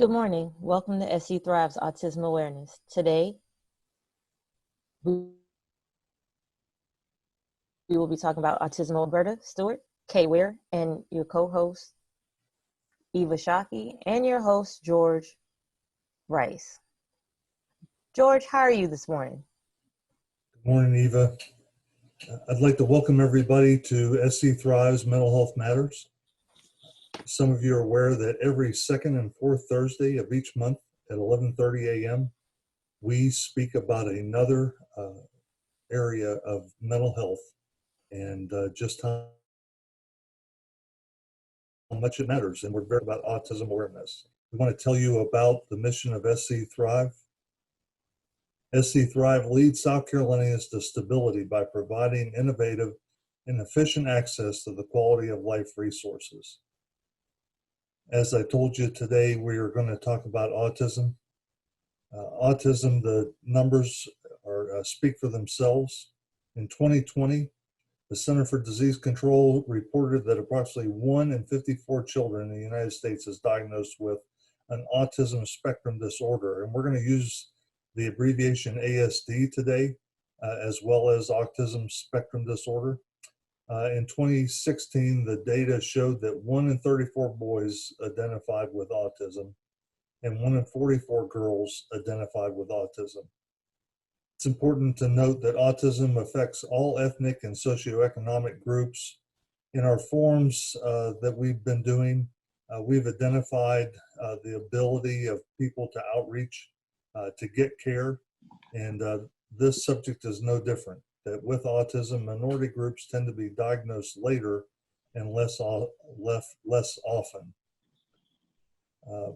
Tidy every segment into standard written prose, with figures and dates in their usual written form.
Good morning. Welcome to SC Thrive's Autism Awareness. Today, we will be talking about autism. Alberta Stewart, Kay Ware, and your co-host, Eva Shockey, and your host, George Rice. George, how are you this morning? Good morning, Eva. I'd like to welcome everybody to SC Thrive's Mental Health Matters. Some of you are aware that every second and fourth Thursday of each month at 11:30 a.m., we speak about another area of mental health and just how much it matters. And we're very about autism awareness. We want to tell you about the mission of SC Thrive. SC Thrive leads South Carolinians to stability by providing innovative and efficient access to the quality of life resources. As I told you today, we are going to talk about autism. Autism, the numbers speak for themselves. In 2020, the Center for Disease Control reported that approximately 1 in 54 children in the United States is diagnosed with an autism spectrum disorder. And we're going to use the abbreviation ASD today, as well as autism spectrum disorder. In 2016, the data showed that 1 in 34 boys identified with autism and 1 in 44 girls identified with autism. It's important to note that autism affects all ethnic and socioeconomic groups. In our forums that we've been doing, we've identified the ability of people to outreach, to get care, and this subject is no different. That with autism, minority groups tend to be diagnosed later and less often.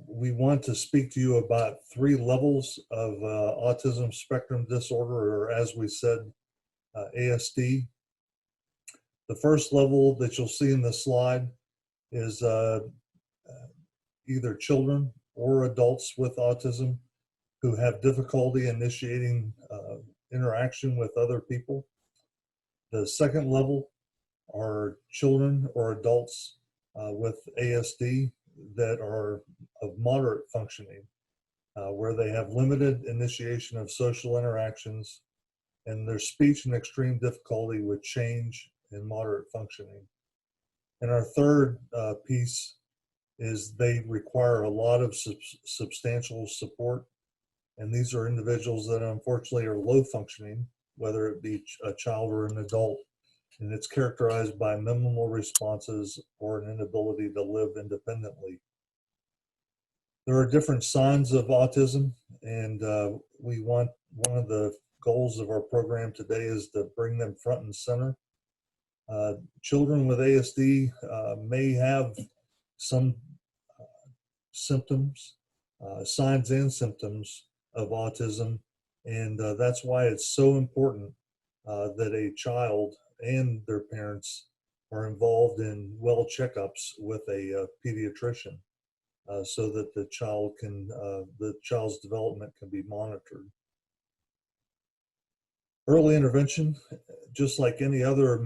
We want to speak to you about 3 levels of autism spectrum disorder, or as we said, ASD. The first level that you'll see in the slide is either children or adults with autism who have difficulty initiating interaction with other people. The second level are children or adults with ASD that are of moderate functioning, where they have limited initiation of social interactions and their speech and extreme difficulty with change and moderate functioning. And our third piece is they require a lot of substantial support. And these are individuals that unfortunately are low functioning, whether it be a child or an adult. And it's characterized by minimal responses or an inability to live independently. There are different signs of autism, and one of the goals of our program today is to bring them front and center. Children with ASD may have some symptoms, signs and symptoms of autism, and that's why it's so important that a child and their parents are involved in well checkups with a pediatrician, so that the child's development can be monitored. Early intervention, just like any other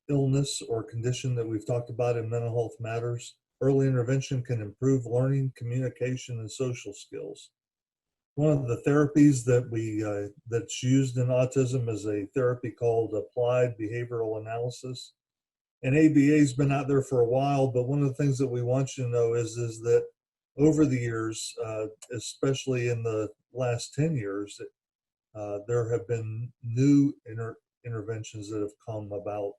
illness or condition that we've talked about in Mental Health Matters, early intervention can improve learning, communication, and social skills. One of the therapies that's used in autism is a therapy called applied behavioral analysis. And ABA has been out there for a while, but one of the things that we want you to know is that over the years, especially in the last 10 years, there have been new interventions that have come about,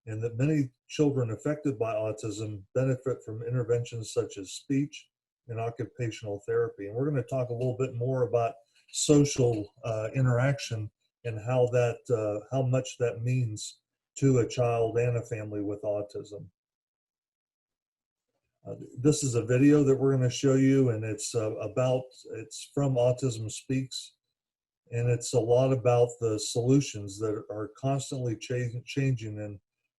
and that many children affected by autism benefit from interventions such as speech and occupational therapy. And we're going to talk a little bit more about social interaction and how much that means to a child and a family with autism. This is a video that we're going to show you, and it's from Autism Speaks, and it's a lot about the solutions that are constantly changing and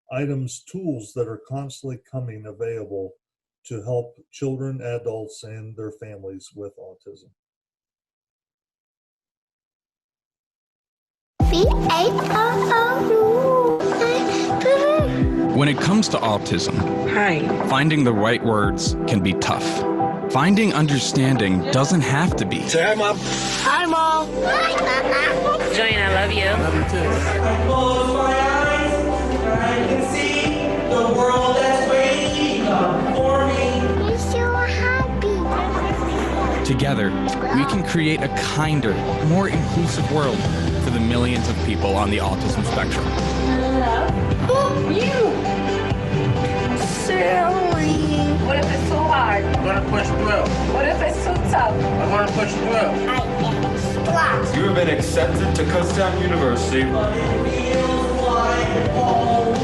items, tools that are constantly coming available to help children, adults, and their families with autism. When it comes to autism, finding the right words can be tough. Finding understanding doesn't have to be. Say hi, Mom. Hi, Mom. Hi, Papa. Julian, I love you. Love you too. I close my eyes and I can see the world that's waiting for me. You're so happy. Together, we can create a kinder, more inclusive world for the millions of people on the autism spectrum. Oh, you! Silly. What if it's so hard? I'm gonna push through. What if it's so tough? I'm gonna push through. I am strong. You have been accepted to Kutztown University. But it feels like home.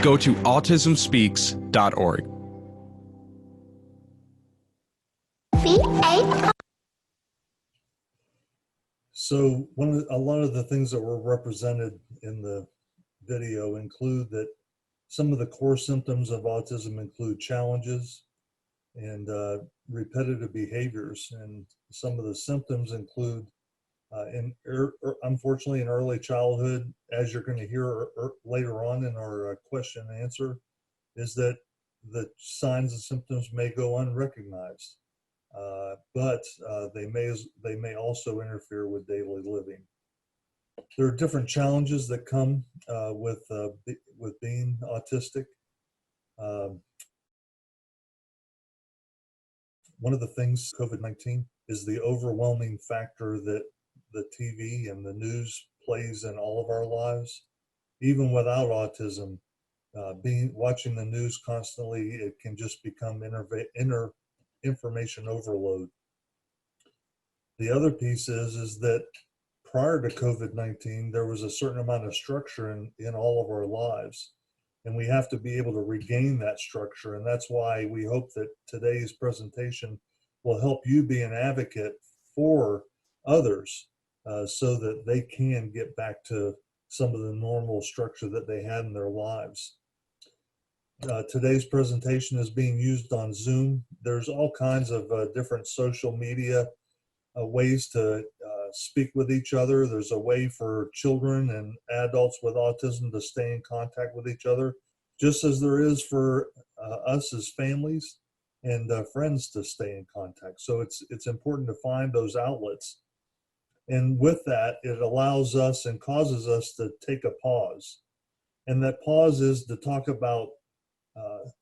Go to autismspeaks.org. So a lot of the things that were represented in the video include that some of the core symptoms of autism include challenges and repetitive behaviors. And some of the symptoms include, unfortunately, in early childhood, as you're going to hear later on in our question and answer, is that the signs and symptoms may go unrecognized. But they may also interfere with daily living. There are different challenges that come with being autistic. One of the things COVID-19 is the overwhelming factor that the TV and the news plays in all of our lives. Even without autism, watching the news constantly, it can just become information overload. The other piece is that prior to COVID-19, there was a certain amount of structure in all of our lives, and we have to be able to regain that structure. And that's why we hope that today's presentation will help you be an advocate for others so that they can get back to some of the normal structure that they had in their lives. Today's presentation is being used on Zoom. There's all kinds of different social media ways to speak with each other. There's a way for children and adults with autism to stay in contact with each other, just as there is for us as families and friends to stay in contact. So it's important to find those outlets. And with that, it allows us and causes us to take a pause. And that pause is to talk about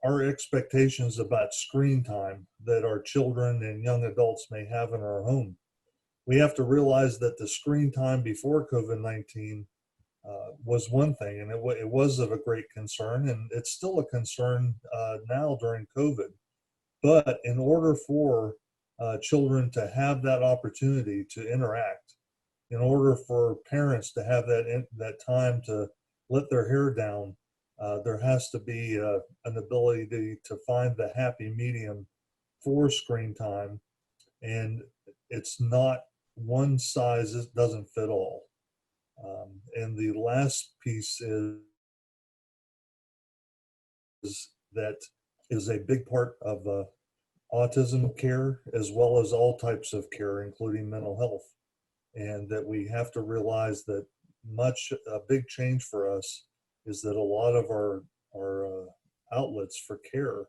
our expectations about screen time that our children and young adults may have in our home. We have to realize that the screen time before COVID-19 was one thing, and it was of a great concern, and it's still a concern now during COVID. But in order for children to have that opportunity to interact, in order for parents to have that time to let their hair down, there has to be an ability to find the happy medium for screen time. And it's not one size doesn't fit all. And the last piece is that is a big part of autism care, as well as all types of care, including mental health. And that we have to realize that a big change for us is that a lot of our outlets for care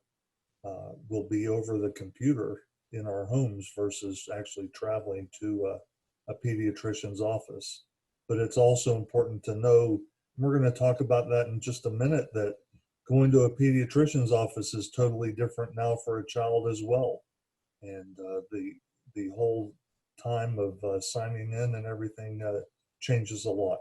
will be over the computer in our homes versus actually traveling to a pediatrician's office. But it's also important to know, we're going to talk about that in just a minute, that going to a pediatrician's office is totally different now for a child as well. And the whole time of signing in and everything changes a lot.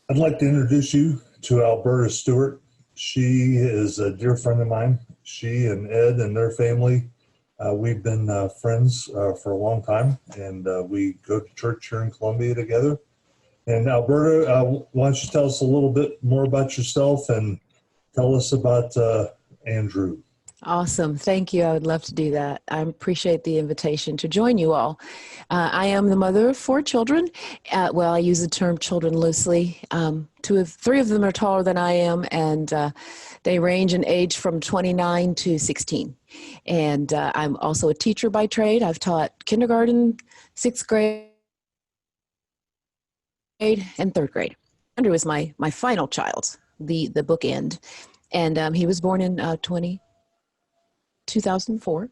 I'd like to introduce you to Alberta Stewart. She is a dear friend of mine. She and Ed and their family, we've been friends for a long time, and we go to church here in Columbia together. And Alberta, why don't you tell us a little bit more about yourself and tell us about Andrew. Awesome. Thank you. I would love to do that. I appreciate the invitation to join you all. I am the mother of 4 children. Well, I use the term children loosely. 3 of them are taller than I am, and they range in age from 29 to 16. And I'm also a teacher by trade. I've taught kindergarten, 6th grade, and 3rd grade. Andrew is my final child, the bookend. And he was born in 2004.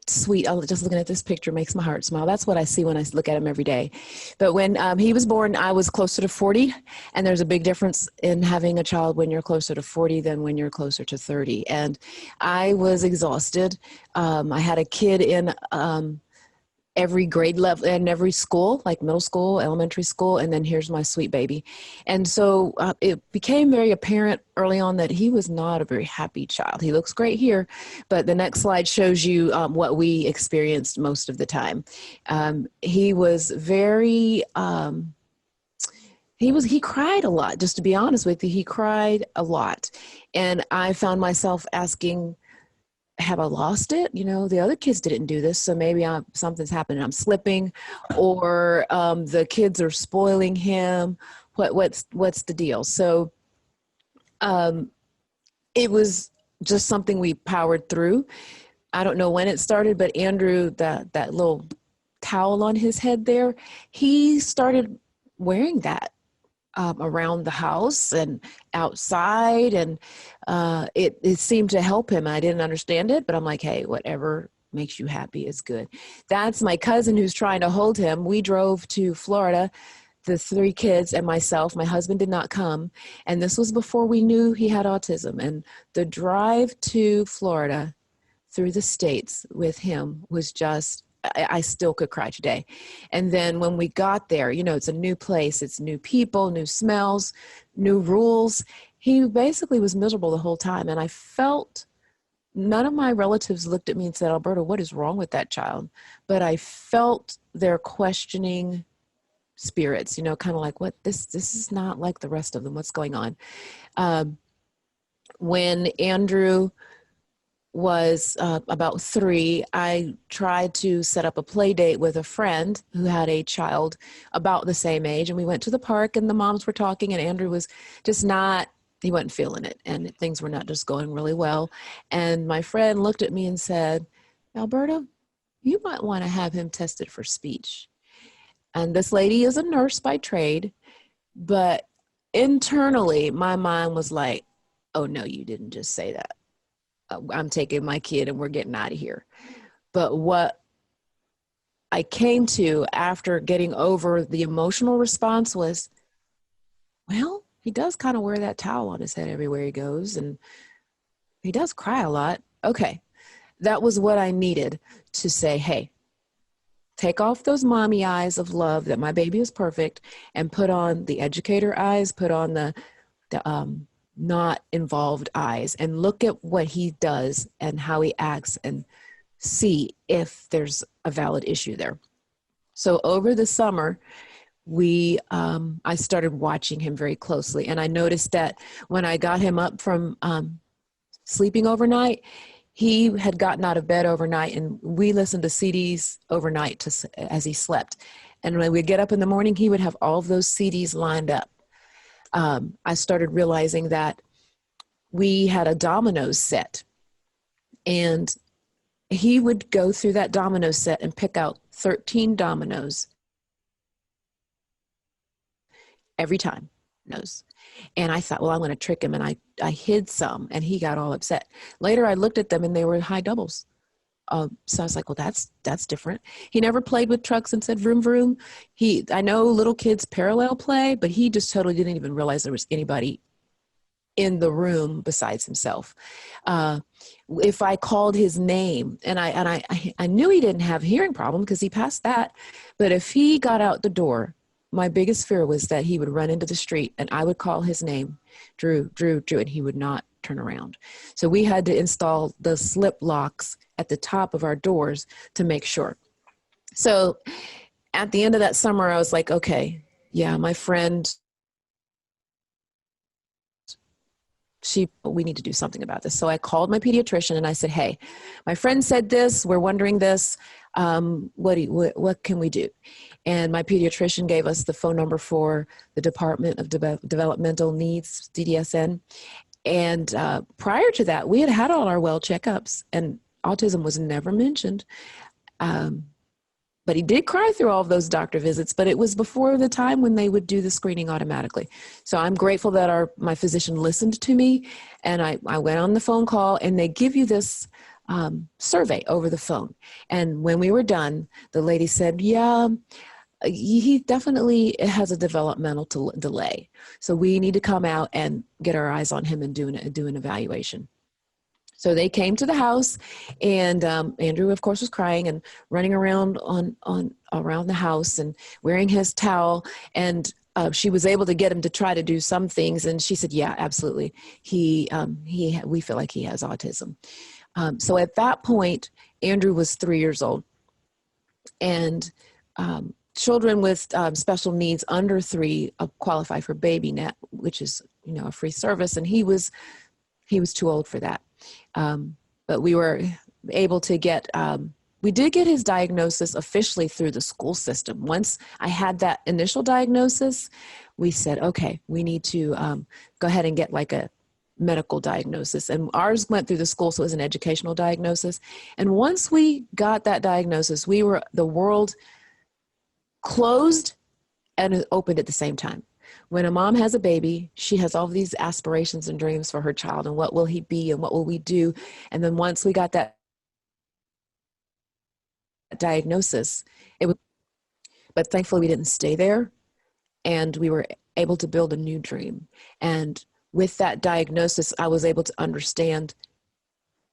Sweet. Just looking at this picture makes my heart smile. That's what I see when I look at him every day. But when he was born, I was closer to 40. And there's a big difference in having a child when you're closer to 40 than when you're closer to 30. And I was exhausted. I had a kid in every grade level and every school, like middle school, elementary school, and then here's my sweet baby. And so it became very apparent early on that he was not a very happy child. He looks great here, but the next slide shows you what we experienced most of the time. He was very, he cried a lot, just to be honest with you. He cried a lot. And I found myself asking, have I lost it? You know, the other kids didn't do this, so maybe something's happening. I'm slipping, or the kids are spoiling him. What's the deal? So it was just something we powered through. I don't know when it started, but Andrew, that little towel on his head there, he started wearing that around the house and outside, and it seemed to help him. I didn't understand it, but I'm like, hey, whatever makes you happy is good. That's my cousin who's trying to hold him. We drove to Florida, the 3 kids and myself. My husband did not come, and this was before we knew he had autism. And the drive to Florida through the states with him was just, I still could cry today. And then when we got there, you know, it's a new place, it's new people, new smells, new rules. He basically was miserable the whole time. And I felt, none of my relatives looked at me and said, Alberta, what is wrong with that child? But I felt their questioning spirits, you know, kind of like, what, this is not like the rest of them. What's going on? When Andrew was about 3, I tried to set up a play date with a friend who had a child about the same age. And we went to the park, and the moms were talking, and Andrew was just not, he wasn't feeling it. And things were not just going really well. And my friend looked at me and said, Alberta, you might want to have him tested for speech. And this lady is a nurse by trade, but internally my mind was like, oh no, you didn't just say that. I'm taking my kid and we're getting out of here. But what I came to after getting over the emotional response was, well, he does kind of wear that towel on his head everywhere he goes, and he does cry a lot. Okay, that was what I needed to say, hey, take off those mommy eyes of love that my baby is perfect, and put on the educator eyes, put on the not involved eyes, and look at what he does and how he acts and see if there's a valid issue there. So over the summer, I started watching him very closely, and I noticed that when I got him up from sleeping overnight, he had gotten out of bed overnight, and we listened to CDs overnight as he slept. And when we'd get up in the morning, he would have all of those CDs lined up. I started realizing that we had a dominoes set, and he would go through that domino set and pick out 13 dominoes every time. And I thought, well, I'm going to trick him. And I hid some, and he got all upset. Later, I looked at them, and they were high doubles. So I was like, well, that's different. He never played with trucks and said vroom vroom. I know little kids parallel play, but he just totally didn't even realize there was anybody in the room besides himself. If I called his name, and I knew he didn't have a hearing problem because he passed that, but if he got out the door, my biggest fear was that he would run into the street, and I would call his name, Drew, Drew, Drew, and he would not turn around. So we had to install the slip locks at the top of our doors to make sure. So at the end of that summer, I was like, okay, yeah, my friend we need to do something about this. So I called my pediatrician and I said, hey, my friend said this, we're wondering this. What can we do? And my pediatrician gave us the phone number for the Department of Developmental Needs, DDSN. And prior to that, we had had all our well checkups, and autism was never mentioned. But he did cry through all of those doctor visits, but it was before the time when they would do the screening automatically. So I'm grateful that my physician listened to me, and I went on the phone call, and they give you this survey over the phone. And when we were done, the lady said, yeah, he definitely has a developmental delay. So we need to come out and get our eyes on him and do an evaluation. So they came to the house, and Andrew, of course, was crying and running around around the house and wearing his towel. And she was able to get him to try to do some things. And she said, yeah, absolutely. We feel like he has autism. So at that point, Andrew was 3 years old, and children with special needs under 3 qualify for BabyNet, which is, a free service. And he was too old for that. But we were able to we did get his diagnosis officially through the school system. Once I had that initial diagnosis, we said, okay, we need to go ahead and get like a medical diagnosis. And ours went through the school, so it was an educational diagnosis. And once we got that diagnosis, the world closed and opened at the same time. When a mom has a baby, she has all these aspirations and dreams for her child, and what will he be and what will we do? And then once we got that diagnosis, but thankfully we didn't stay there, and we were able to build a new dream. And with that diagnosis, I was able to understand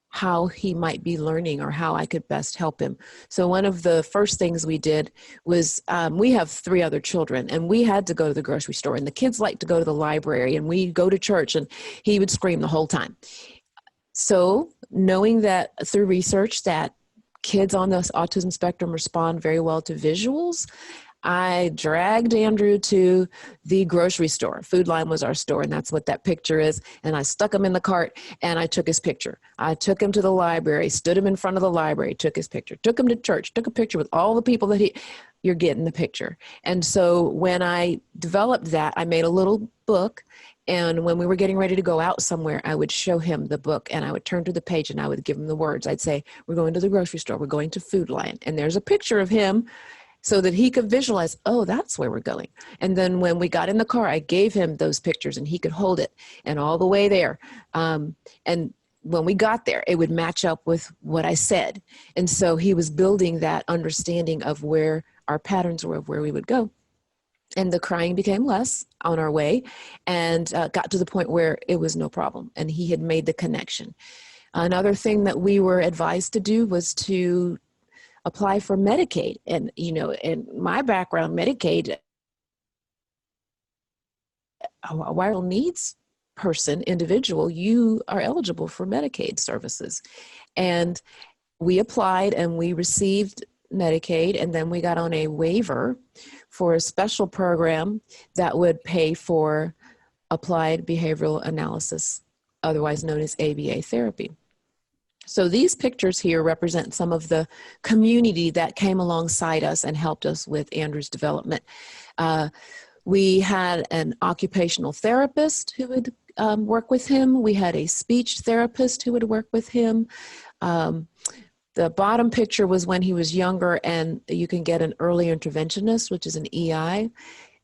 how he might be learning or how I could best help him. So one of the first things we did was, we have 3 other children, and we had to go to the grocery store, and the kids like to go to the library, and we go to church, and he would scream the whole time. So knowing that through research that kids on the autism spectrum respond very well to visuals, I dragged Andrew to the grocery store. Food Line was our store, and that's what that picture is. And I stuck him in the cart, and I took his picture. I took him to the library, stood him in front of the library, took his picture, took him to church, took a picture with all the people you're getting the picture. And so when I developed that, I made a little book. And when we were getting ready to go out somewhere, I would show him the book, and I would turn to the page, and I would give him the words. I'd say, we're going to the grocery store. We're going to Food Line. And there's a picture of him, so that he could visualize, oh, that's where we're going. And then when we got in the car, I gave him those pictures, and he could hold it, and all the way there. And when we got there, it would match up with what I said. And so he was building that understanding of where our patterns were, of where we would go. And the crying became less on our way, and got to the point where it was no problem, and he had made the connection. Another thing that we were advised to do was to apply for Medicaid. And, in my background, Medicaid, a vital needs person, individual, you are eligible for Medicaid services. And we applied, and we received Medicaid, and then we got on a waiver for a special program that would pay for applied behavioral analysis, otherwise known as ABA therapy. So these pictures here represent some of the community that came alongside us and helped us with Andrew's development. We had an occupational therapist who would work with him. We had a speech therapist who would work with him. The bottom picture was when he was younger, and you can get an early interventionist, which is an EI.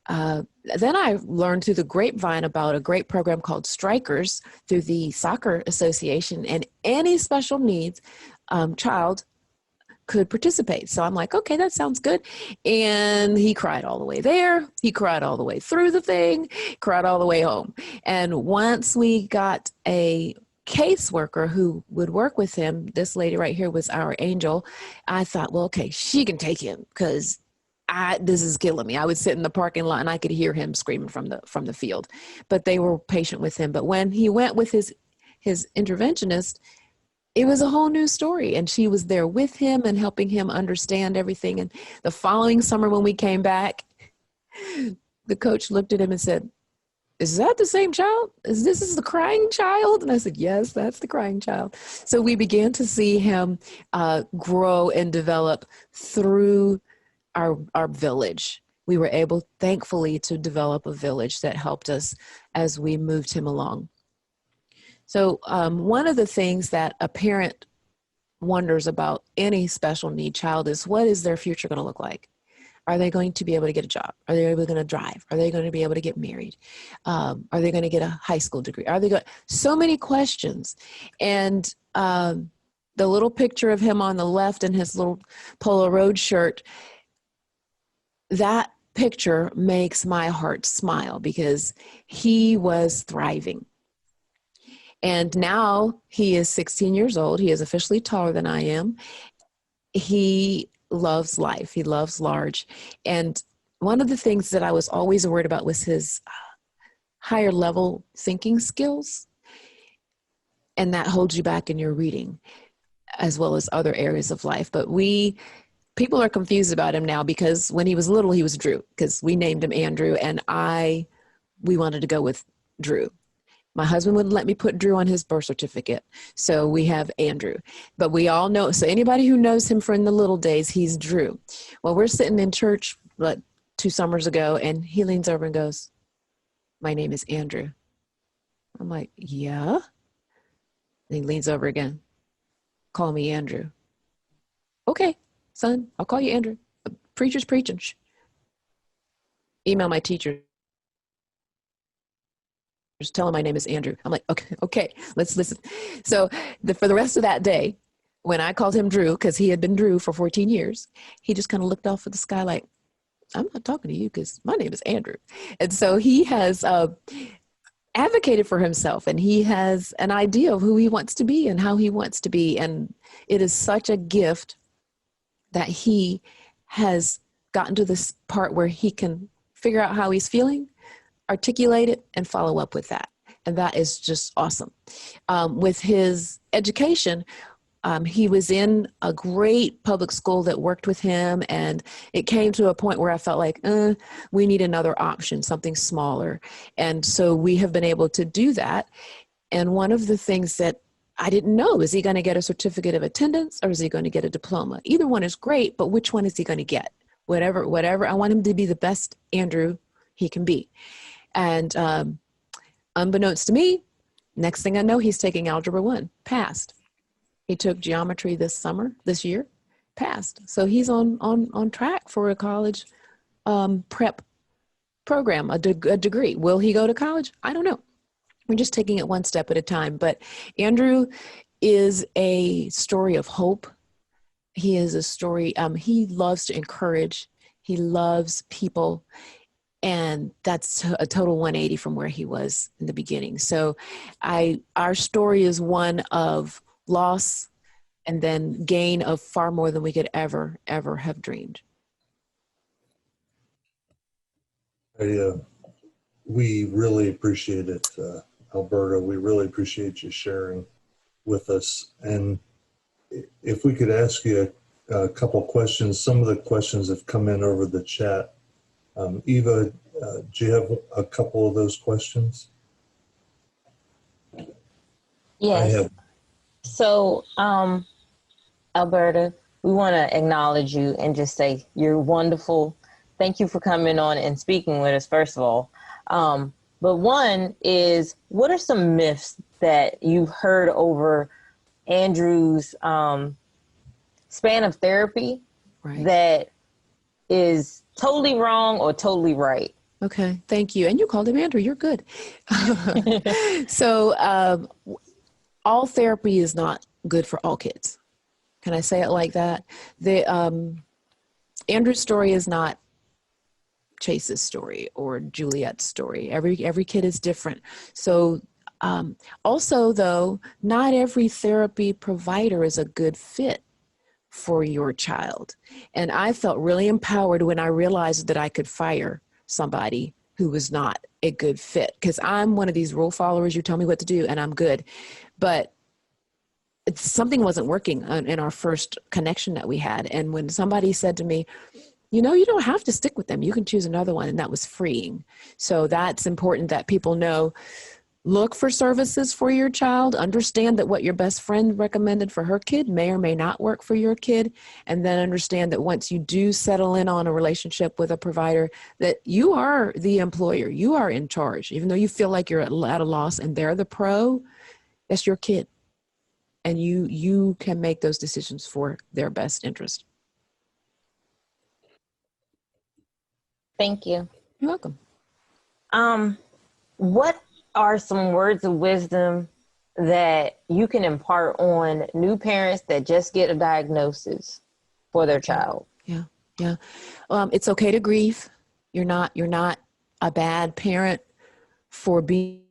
Then I learned through the grapevine about a great program called Strikers through the Soccer Association, and any special needs child could participate. So I'm like, okay, that sounds good. And he cried all the way there. He cried all the way through the thing, cried all the way home. And once we got a caseworker who would work with him, this lady right here was our angel, I thought, well, okay, she can take him, because this is killing me. I would sit in the parking lot and I could hear him screaming from the field, but they were patient with him. But when he went with his interventionist, it was a whole new story. And she was there with him and helping him understand everything. And the following summer when we came back, the coach looked at him and said, is that the same child? Is this the crying child? And I said, yes, that's the crying child. So we began to see him grow and develop through our village. We were able, thankfully, to develop a village that helped us as we moved him along. So one of the things that a parent wonders about any special need child is, what is their future going to look like? Are they going to be able to get a job? Are they able to drive? Are they going to be able to get married? Are they going to get a high school degree? Are they going? So many questions. And the little picture of him on the left in his little Polo Road shirt, that picture makes my heart smile because he was thriving. And now he is 16 years old. He is officially taller than I am. He loves life. He loves large. And one of the things that I was always worried about was his higher level thinking skills. And that holds you back in your reading as well as other areas of life. But people are confused about him now because when he was little, he was Drew, because we named him Andrew, and we wanted to go with Drew. My husband wouldn't let me put Drew on his birth certificate, so we have Andrew. But we all know, so anybody who knows him from the little days, he's Drew. Well, we're sitting in church 2 summers ago, and he leans over and goes, "My name is Andrew." I'm like, "Yeah?" And he leans over again, "Call me Andrew." "Okay, son, I'll call you Andrew. Preacher's preaching. Shh. Email my teacher. Just tell him my name is Andrew." I'm like, okay, let's listen. So for the rest of that day, when I called him Drew, because he had been Drew for 14 years, he just kind of looked off at the sky like, "I'm not talking to you because my name is Andrew." And so he has advocated for himself, and he has an idea of who he wants to be and how he wants to be. And it is such a gift that he has gotten to this part where he can figure out how he's feeling, articulate it, and follow up with that. And that is just awesome. With his education, he was in a great public school that worked with him, and it came to a point where I felt like, we need another option, something smaller. And so we have been able to do that. And one of the things that I didn't know, is he going to get a certificate of attendance or is he going to get a diploma? Either one is great, but which one is he going to get? Whatever. I want him to be the best Andrew he can be. And unbeknownst to me, next thing I know, he's taking Algebra 1, passed. He took geometry this year, passed. So he's on track for a college prep program, a degree. Will he go to college? I don't know. We're just taking it one step at a time. But Andrew is a story of hope. He is a story, he loves to encourage. He loves people. And that's a total 180 from where he was in the beginning. So our story is one of loss and then gain of far more than we could ever have dreamed. We really appreciate it, Alberta. We really appreciate you sharing with us. And if we could ask you a couple questions, some of the questions have come in over the chat. Eva, do you have a couple of those questions? Yes. I have. So, Alberta, we want to acknowledge you and just say you're wonderful. Thank you for coming on and speaking with us, first of all. But one is, what are some myths that you've heard over Andrew's span of therapy that is totally wrong or totally right? Okay, thank you. And you called him Andrew. You're good. So all therapy is not good for all kids. Can I say it like that? Andrew's story is not Chase's story or Juliet's story. Every kid is different. So also, though, not every therapy provider is a good fit for your child. And I felt really empowered when I realized that I could fire somebody who was not a good fit, because I'm one of these rule followers. You tell me what to do and I'm good. But something wasn't working in our first connection that we had. And when somebody said to me, you know, you don't have to stick with them. You can choose another one. And that was freeing. So that's important that people know. Look for services for your child. Understand that what your best friend recommended for her kid may or may not work for your kid. And then understand that once you do settle in on a relationship with a provider, that you are the employer. You are in charge. Even though you feel like you're at a loss and they're the pro, that's your kid. And you can make those decisions for their best interest. Thank you. You're welcome. What are some words of wisdom that you can impart on new parents that just get a diagnosis for their child? Yeah. It's okay to grieve. You're not a bad parent for being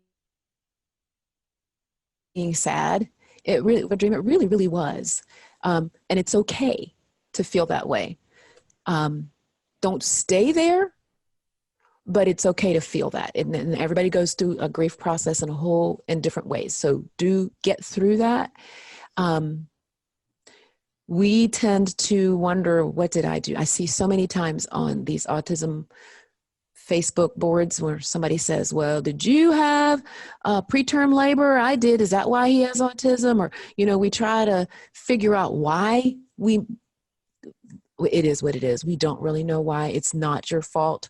sad. It really was. And it's okay to feel that way. Don't stay there, but it's okay to feel that. And everybody goes through a grief process in different ways. So do get through that. We tend to wonder, what did I do? I see so many times on these autism Facebook boards where somebody says, well, did you have preterm labor? I did. Is that why he has autism? Or, you know, we try to figure out why it is what it is. We don't really know why. It's not your fault.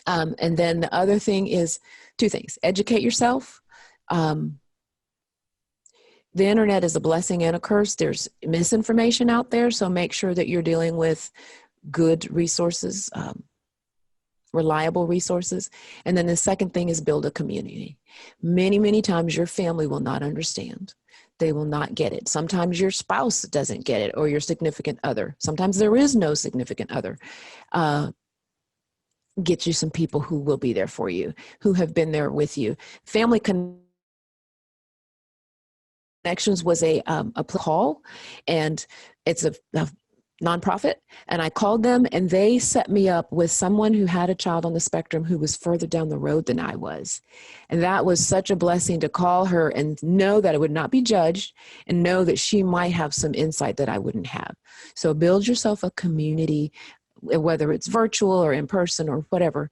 And then the other thing is two things. Educate yourself. The internet is a blessing and a curse. There's misinformation out there. So make sure that you're dealing with good resources, reliable resources. And then the second thing is build a community. Many, many times your family will not understand. They will not get it. Sometimes your spouse doesn't get it, or your significant other. Sometimes there is no significant other. Get you some people who will be there for you, who have been there with you. Family Connections was a call, and it's a nonprofit. And I called them, and they set me up with someone who had a child on the spectrum who was further down the road than I was. And that was such a blessing to call her and know that I would not be judged, and know that she might have some insight that I wouldn't have. So build yourself a community, whether it's virtual or in person or whatever,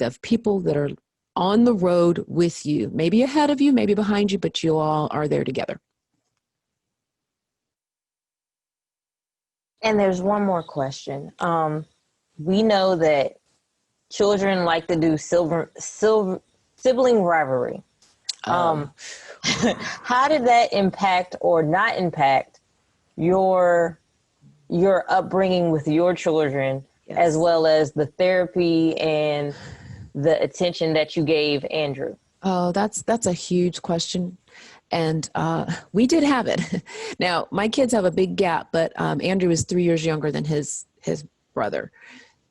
of people that are on the road with you, maybe ahead of you, maybe behind you, but you all are there together. And there's one more question. We know that children like to do sibling rivalry. How did that impact or not impact your upbringing with your children, yes, as well as the therapy and the attention that you gave Andrew? Oh, that's a huge question. And we did have it. Now, my kids have a big gap, but Andrew is 3 years younger than his brother.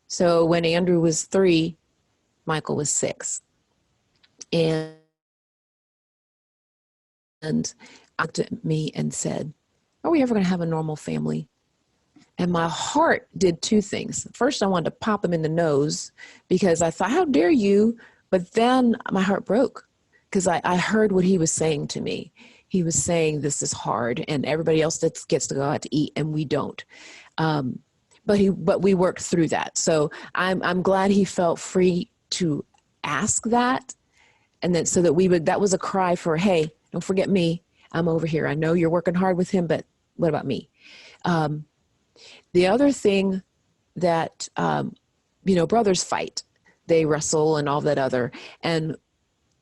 So when Andrew was 3, Michael was 6. And looked at me and said, are we ever going to have a normal family? And my heart did two things. First, I wanted to pop him in the nose because I thought, how dare you? But then my heart broke because I heard what he was saying to me. He was saying, this is hard, and everybody else gets to go out to eat, and we don't. But we worked through that. So I'm glad he felt free to ask that. And then so that was a cry for, hey, don't forget me. I'm over here. I know you're working hard with him, but what about me? The other thing that, brothers fight, they wrestle and all that other, and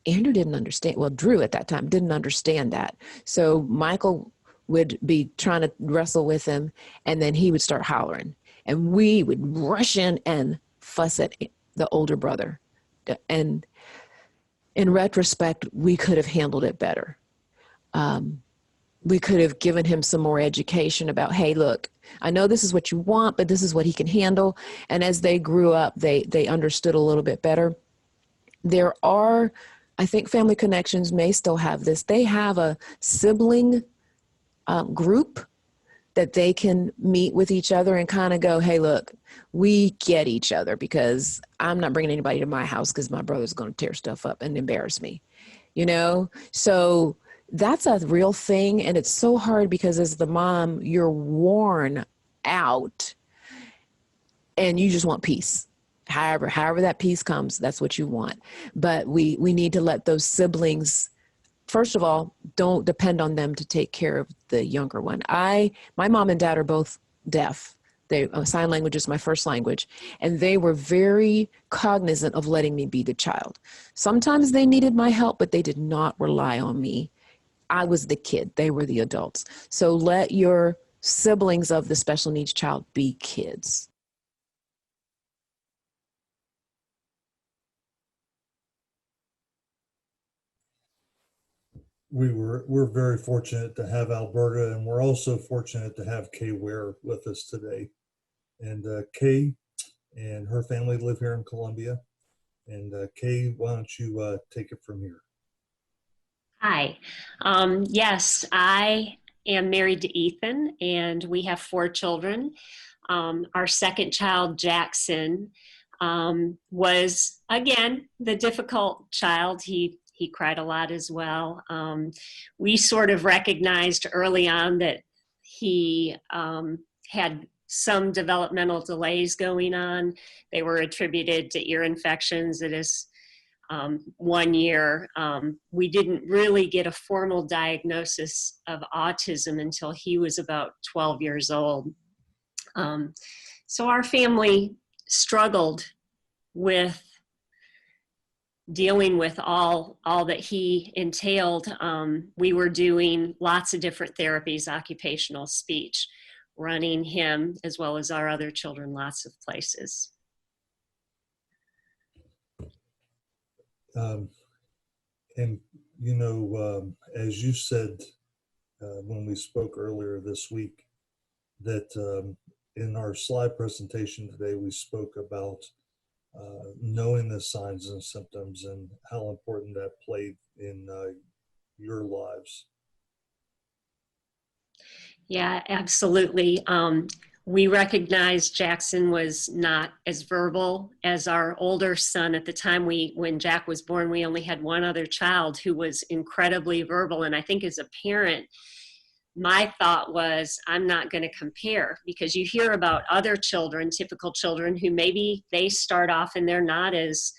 Andrew didn't understand. Well, Drew at that time didn't understand that. So Michael would be trying to wrestle with him, and then he would start hollering, and we would rush in and fuss at the older brother. And in retrospect, we could have handled it better. We could have given him some more education about, hey, look, I know this is what you want, but this is what he can handle. And as they grew up, they understood a little bit better. There are, I think Family Connections may still have this. They have a sibling group that they can meet with each other and kind of go, hey, look, we get each other because I'm not bringing anybody to my house because my brother's going to tear stuff up and embarrass me, So that's a real thing. And it's so hard because as the mom, you're worn out and you just want peace. However that peace comes, that's what you want. But we need to let those siblings, first of all, don't depend on them to take care of the younger one. My mom and dad are both deaf. Sign language is my first language, and they were very cognizant of letting me be the child. Sometimes they needed my help, but they did not rely on me. I was the kid. They were the adults. So let your siblings of the special needs child be kids. We're very fortunate to have Alberta, and we're also fortunate to have Kay Ware with us today. And Kay and her family live here in Columbia. And Kay, why don't you take it from here? Hi. Yes, I am married to Ethan, and we have 4 children. Our second child, Jackson, was, again, the difficult child. He cried a lot as well. We sort of recognized early on that he had some developmental delays going on. They were attributed to ear infections at his 1 year. We didn't really get a formal diagnosis of autism until he was about 12 years old. So our family struggled with dealing with all that he entailed. We were doing lots of different therapies, occupational speech, running him as well as our other children lots of places. And, you know, as you said when we spoke earlier this week, that in our slide presentation today, we spoke about knowing the signs and symptoms and how important that played in your lives. Yeah, absolutely. We recognized Jackson was not as verbal as our older son. At the time when Jack was born, we only had one other child who was incredibly verbal. And I think as a parent, my thought was, I'm not going to compare, because you hear about other children, typical children, who maybe they start off and they're not as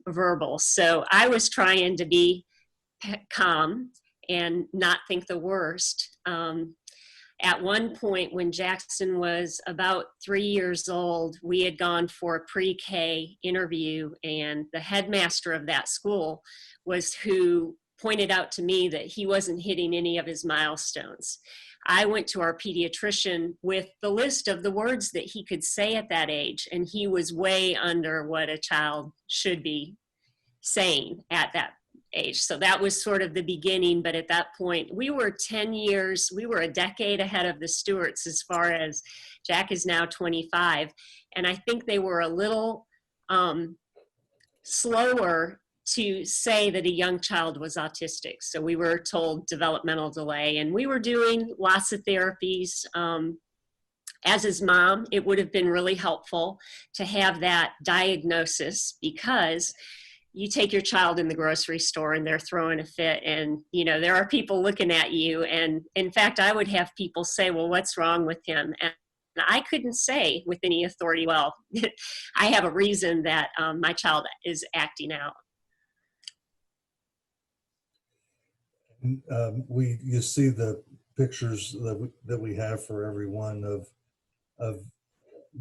verbal. So I was trying to be calm and not think the worst. At one point, when Jackson was about 3 years old, we had gone for a pre-K interview, and the headmaster of that school was who pointed out to me that he wasn't hitting any of his milestones. I went to our pediatrician with the list of the words that he could say at that age, and he was way under what a child should be saying at that age. So that was sort of the beginning. But at that point, we were 10 years, we were a decade ahead of the Stewarts as far as Jack is now 25. And I think they were a little slower to say that a young child was autistic. So we were told developmental delay, and we were doing lots of therapies. As his mom, it would have been really helpful to have that diagnosis, because you take your child in the grocery store and they're throwing a fit, and you know there are people looking at you, and in fact I would have people say, well, what's wrong with him? And I couldn't say with any authority, well, I have a reason that my child is acting out. You see the pictures that we have for everyone of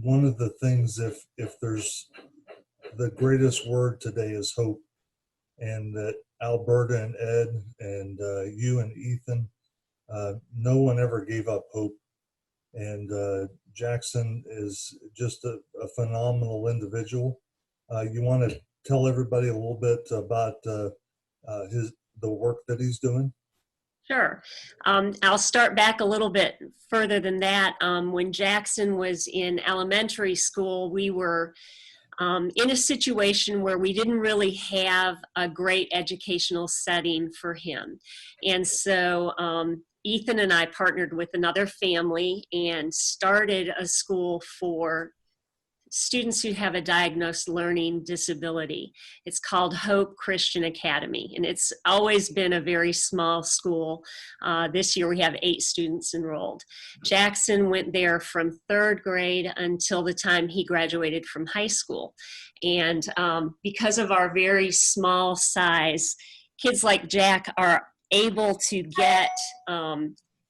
one of the things, if there's the greatest word today is hope, and that Alberta and Ed and you and Ethan, no one ever gave up hope. And Jackson is just a phenomenal individual. You want to tell everybody a little bit about the work that he's doing? Sure. I'll start back a little bit further than that. When Jackson was in elementary school, we were in a situation where we didn't really have a great educational setting for him. And so Ethan and I partnered with another family and started a school for students who have a diagnosed learning disability. It's called Hope Christian Academy, and it's always been a very small school. This year we have 8 students enrolled. Jackson went there from 3rd grade until the time he graduated from high school. And because of our very small size, kids like Jack are able to get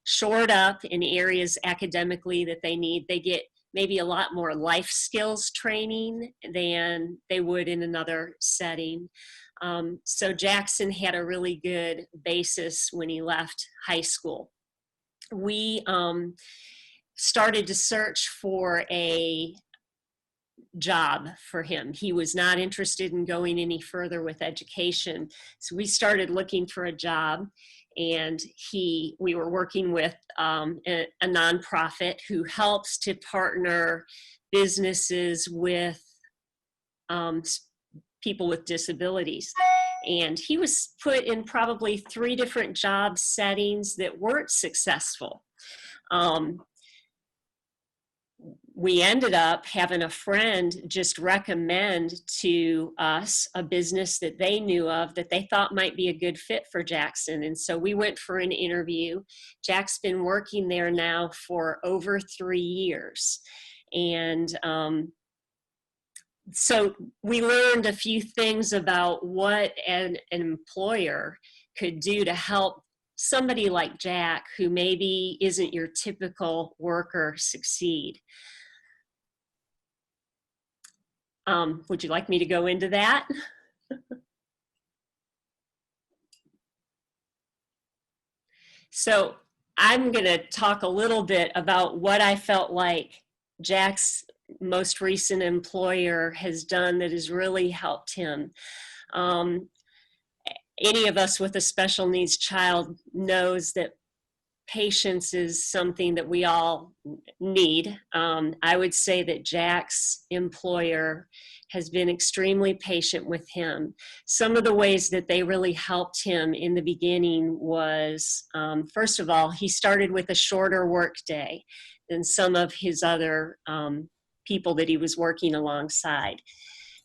shored up in areas academically that they need. They get maybe a lot more life skills training than they would in another setting. So Jackson had a really good basis when he left high school. We started to search for a job for him. He was not interested in going any further with education. So we started looking for a job, and we were working with a nonprofit who helps to partner businesses with people with disabilities. And he was put in probably 3 different job settings that weren't successful. We ended up having a friend just recommend to us a business that they knew of that they thought might be a good fit for Jackson. And so we went for an interview. Jack's been working there now for over 3 years. And so we learned a few things about what an employer could do to help somebody like Jack, who maybe isn't your typical worker, succeed. Would you like me to go into that? So I'm going to talk a little bit about what I felt like Jack's most recent employer has done that has really helped him. Any of us with a special needs child knows that patience is something that we all need. I would say that Jack's employer has been extremely patient with him. Some of the ways that they really helped him in the beginning was, first of all, he started with a shorter work day than some of his other people that he was working alongside.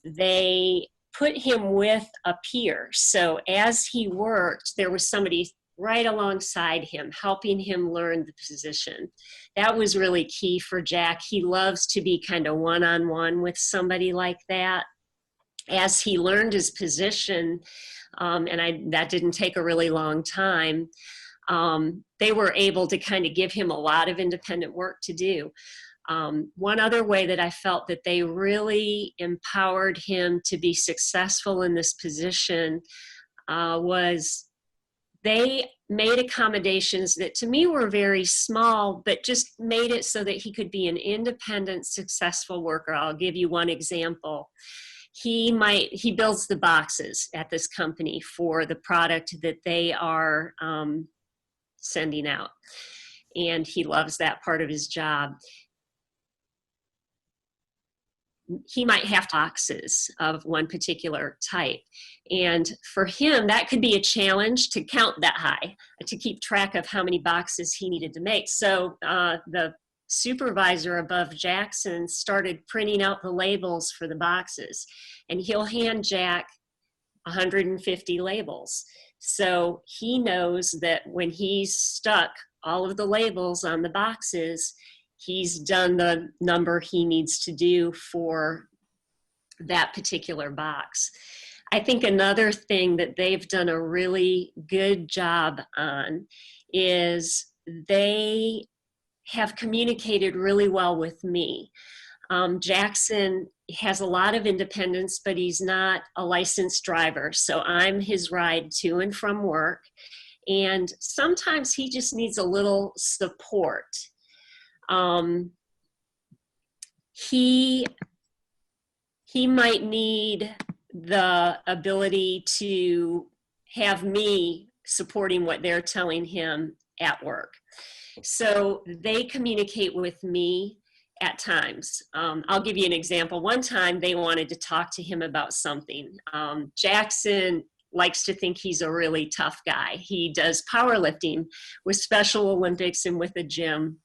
They put him with a peer. So as he worked, there was somebody right alongside him, helping him learn the position. That was really key for Jack. He loves to be kind of one-on-one with somebody like that. As he learned his position, that didn't take a really long time, they were able to kind of give him a lot of independent work to do. One other way that I felt that they really empowered him to be successful in this position was they made accommodations that to me were very small, but just made it so that he could be an independent, successful worker. I'll give you one example. He builds the boxes at this company for the product that they are sending out. And he loves that part of his job. He might have boxes of one particular type. And for him, that could be a challenge to count that high, to keep track of how many boxes he needed to make. So the supervisor above Jackson started printing out the labels for the boxes. And he'll hand Jack 150 labels. So he knows that when he's stuck all of the labels on the boxes, he's done the number he needs to do for that particular box. I think another thing that they've done a really good job on is they have communicated really well with me. Jackson has a lot of independence, but he's not a licensed driver. So I'm his ride to and from work. And sometimes he just needs a little support. He might need the ability to have me supporting what they're telling him at work. So they communicate with me at times. I'll give you an example. One time they wanted to talk to him about something. Jackson likes to think he's a really tough guy. He does powerlifting with Special Olympics and with a gym.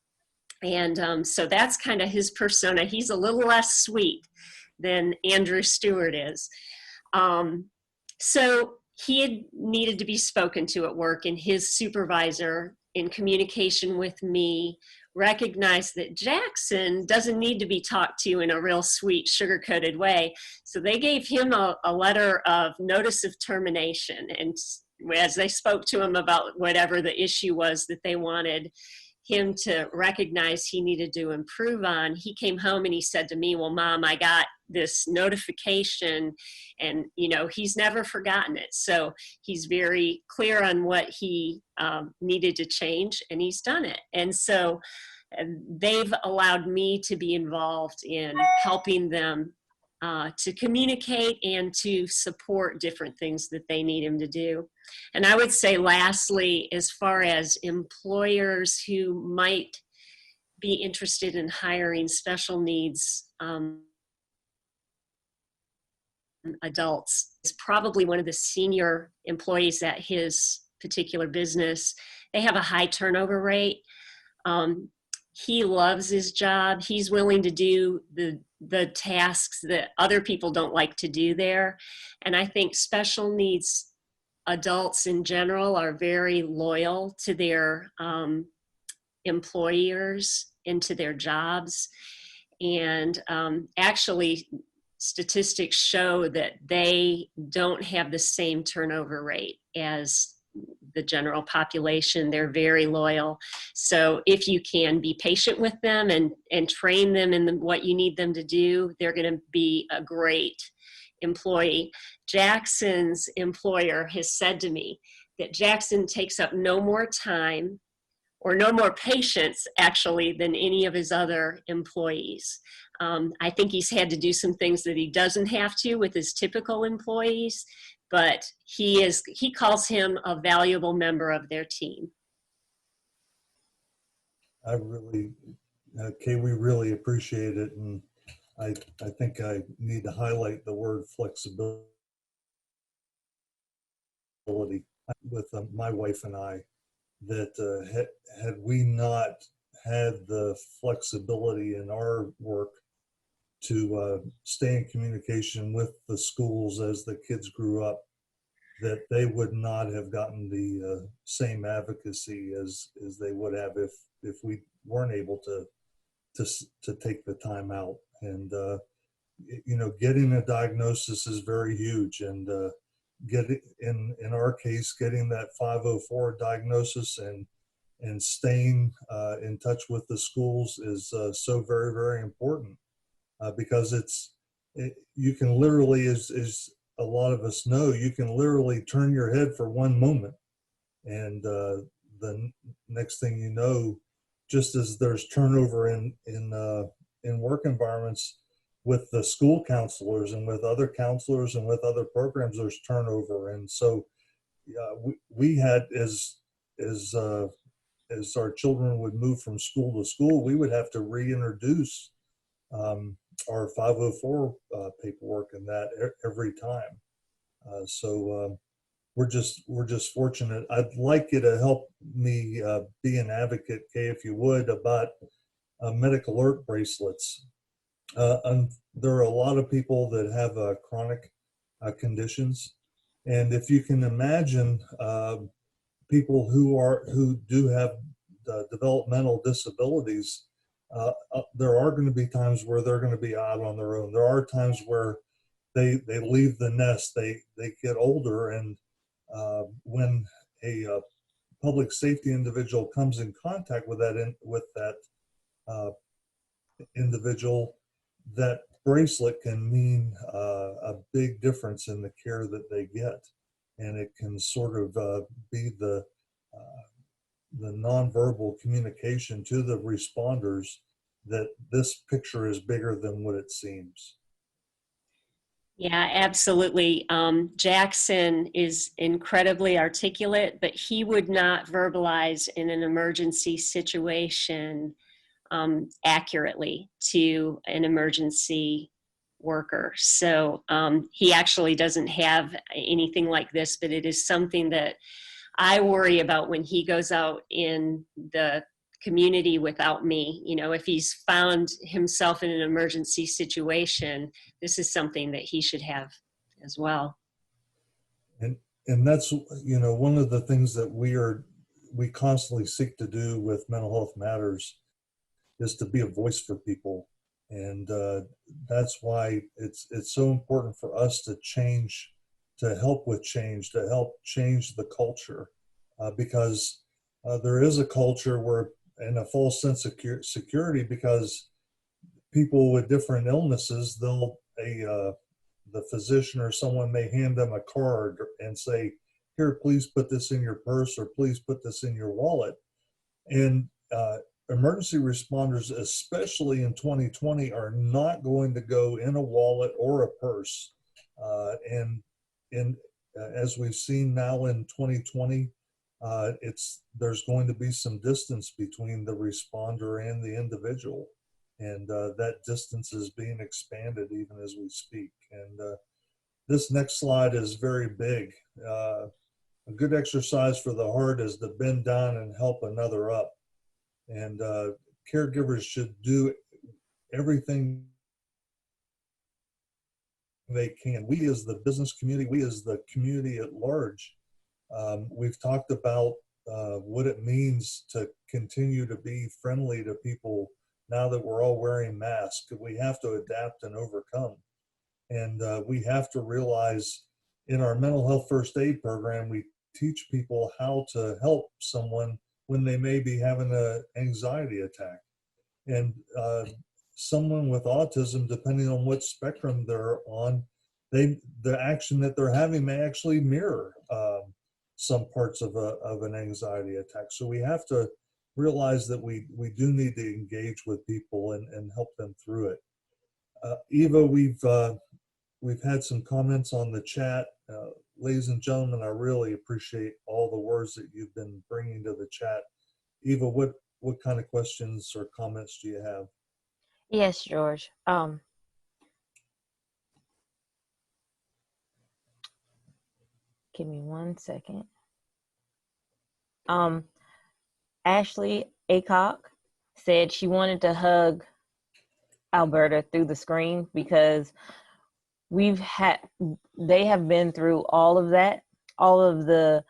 And so that's kind of his persona. He's a little less sweet than Andrew Stewart is. So he had needed to be spoken to at work, and his supervisor, in communication with me, recognized that Jackson doesn't need to be talked to in a real sweet, sugar-coated way. So they gave him a letter of notice of termination. And as they spoke to him about whatever the issue was that they wanted him to recognize he needed to improve on, he came home and he said to me, well, Mom, I got this notification, and he's never forgotten it. So he's very clear on what he needed to change, and he's done it. And so they've allowed me to be involved in helping them to communicate and to support different things that they need him to do. And I would say lastly, as far as employers who might be interested in hiring special needs adults, is probably one of the senior employees at his particular business. They have a high turnover rate. He loves his job. He's willing to do the tasks that other people don't like to do there. And I think special needs adults in general are very loyal to their employers and to their jobs. And actually, statistics show that they don't have the same turnover rate as the general population. They're very loyal. So if you can be patient with them and train them in what you need them to do, they're going to be a great employee. Jackson's employer has said to me that Jackson takes up no more time or no more patience, actually, than any of his other employees. I think he's had to do some things that he doesn't have to with his typical employees, but he calls him a valuable member of their team. Kay, we really appreciate it. And I think I need to highlight the word flexibility with my wife and I, that had we not had the flexibility in our work to stay in communication with the schools as the kids grew up, that they would not have gotten the same advocacy as they would have if we weren't able to take the time out. And getting a diagnosis is very huge, and in our case, getting that 504 diagnosis and staying in touch with the schools is so very, very important, because you can literally, as a lot of us know, you can literally turn your head for one moment, and the next thing you know, just as there's turnover in work environments with the school counselors and with other counselors and with other programs, there's turnover. And so we had, as our children would move from school to school, we would have to reintroduce our 504 paperwork and that every time. So we're just fortunate. I'd like you to help me be an advocate, Kay, if you would, about medic alert bracelets. There are a lot of people that have chronic conditions, and if you can imagine people who do have developmental disabilities, there are going to be times where they're going to be out on their own. There are times where they leave the nest, they get older, and when a public safety individual comes in contact with that individual, that bracelet can mean a big difference in the care that they get, and it can sort of be the nonverbal communication to the responders that this picture is bigger than what it seems. Yeah, absolutely. Jackson is incredibly articulate, but he would not verbalize in an emergency situation accurately to an emergency worker. So he actually doesn't have anything like this, but it is something that I worry about when he goes out in the community without me. You know, if he's found himself in an emergency situation, this is something that he should have as well. And that's, you know, one of the things that we constantly seek to do with Mental Health Matters is to be a voice for people. And that's why it's so important for us to change, to help with change, to help change the culture, because there is a culture where, and a false sense of security, because people with different illnesses, the physician or someone may hand them a card and say, here, please put this in your purse, or please put this in your wallet. And emergency responders, especially in 2020, are not going to go in a wallet or a purse. And as we've seen now in 2020, there's going to be some distance between the responder and the individual. And that distance is being expanded even as we speak. And this next slide is very big. A good exercise for the heart is to bend down and help another up. And caregivers should do everything they can. We as the business community, we as the community at large, we've talked about what it means to continue to be friendly to people now that we're all wearing masks. We have to adapt and overcome. And we have to realize in our mental health first aid program, we teach people how to help someone when they may be having an anxiety attack. And someone with autism, depending on what spectrum they're on, the action that they're having may actually mirror some parts of an anxiety attack. So we have to realize that we do need to engage with people and help them through it. Eva, we've had some comments on the chat. Ladies and gentlemen, I really appreciate all the words that you've been bringing to the chat. Eva, what kind of questions or comments do you have? Yes, George. Give me 1 second. Ashley Acock said she wanted to hug Alberta through the screen because they have been through all of that, all of the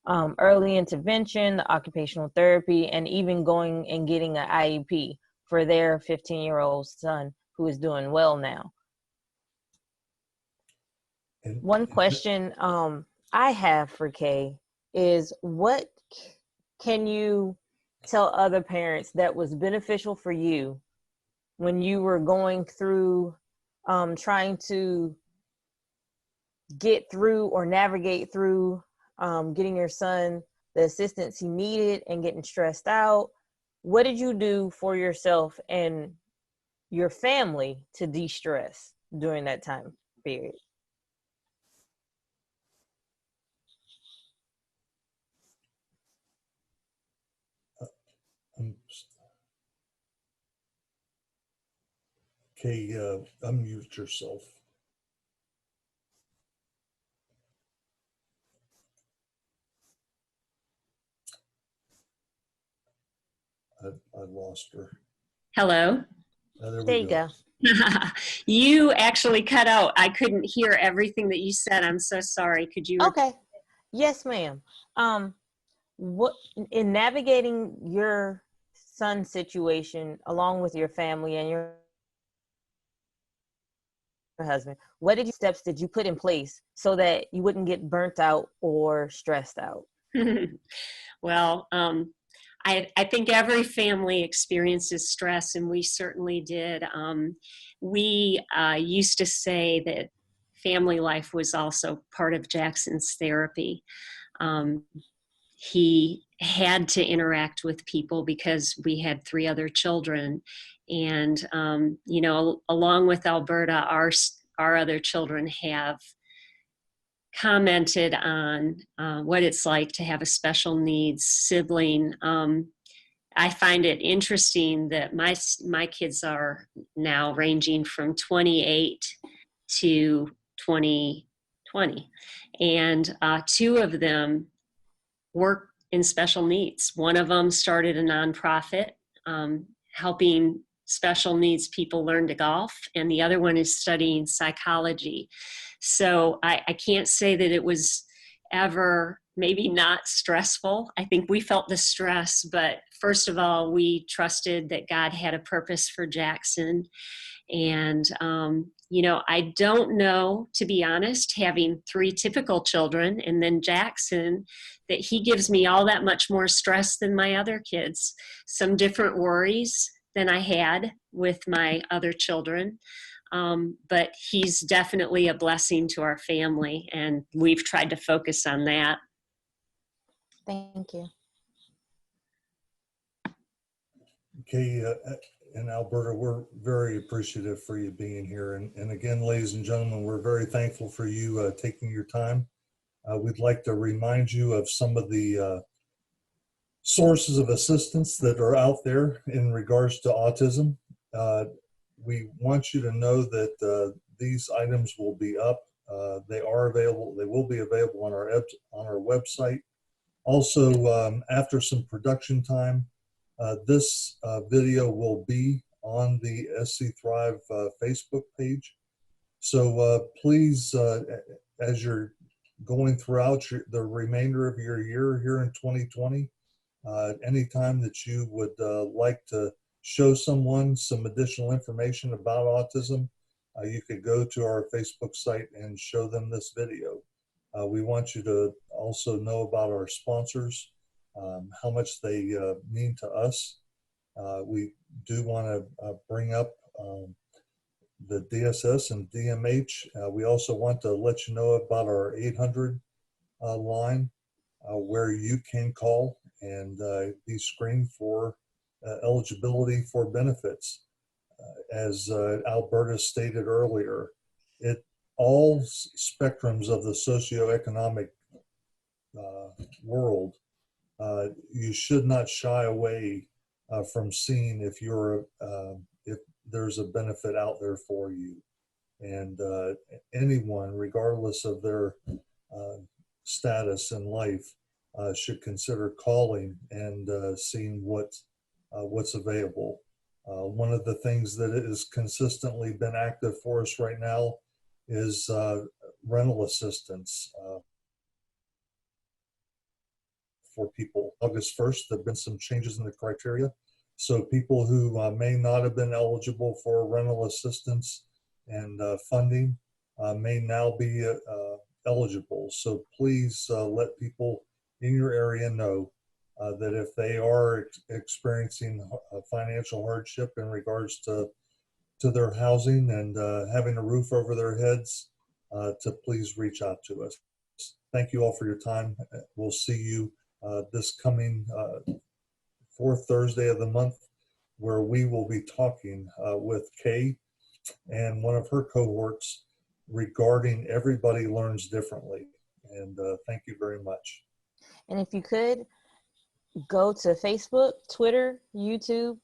early intervention, the occupational therapy, and even going and getting an IEP for their 15-year-old son who is doing well now. One question I have for Kay is, what can you tell other parents that was beneficial for you when you were going through trying to get through or navigate through getting your son the assistance he needed and getting stressed out? What did you do for yourself and your family to de-stress during that time period? Kay, unmute yourself. I lost her. Hello. There you go. You actually cut out. I couldn't hear everything that you said. I'm so sorry. Could you? Okay. Yes, ma'am. What in navigating your son's situation along with your family and your husband, what steps did you put in place so that you wouldn't get burnt out or stressed out? Well, I think every family experiences stress, and we certainly did. We used to say that family life was also part of Jackson's therapy. He had to interact with people because we had 3 other children. And, you know, along with Alberta, our other children have commented on what it's like to have a special needs sibling. I find it interesting that my kids are now ranging from 28 to 2020, and 2 of them work in special needs. One of them started a nonprofit helping special needs people learn to golf, and the other one is studying psychology. So I can't say that it was ever maybe not stressful. I think we felt the stress, but first of all, we trusted that God had a purpose for Jackson. And, I don't know, to be honest, having 3 typical children and then Jackson, that he gives me all that much more stress than my other kids. Some different worries than I had with my other children. But he's definitely a blessing to our family, and we've tried to focus on that. Thank you. Okay, and Alberta, we're very appreciative for you being here. And again, ladies and gentlemen, we're very thankful for you taking your time. We'd like to remind you of some of the sources of assistance that are out there in regards to autism. We want you to know that these items will be up. They are available. They will be available on our website. Also, after some production time, this video will be on the SC Thrive Facebook page. So please, as you're going throughout the remainder of your year here in 2020, anytime that you would like to show someone some additional information about autism, you could go to our Facebook site and show them this video. We want you to also know about our sponsors, how much they mean to us. We do want to bring up the DSS and DMH. We also want to let you know about our 800 line where you can call and be screened for eligibility for benefits. As Alberta stated earlier, all spectrums of the socioeconomic world, you should not shy away from seeing if there's a benefit out there for you. And anyone, regardless of their status in life, should consider calling and seeing what's available. One of the things that has consistently been active for us right now is rental assistance for people. August 1st, there have been some changes in the criteria. So people who may not have been eligible for rental assistance and funding may now be eligible. So please let people in your area know that if they are experiencing financial hardship in regards to their housing and having a roof over their heads, to please reach out to us. Thank you all for your time. We'll see you this coming fourth Thursday of the month, where we will be talking with Kay and one of her cohorts regarding Everybody Learns Differently. And thank you very much. And if you could, go to Facebook, Twitter, YouTube,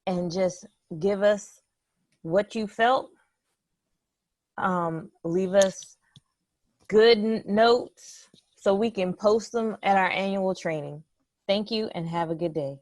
and just give us what you felt. Leave us good notes so we can post them at our annual training. Thank you and have a good day.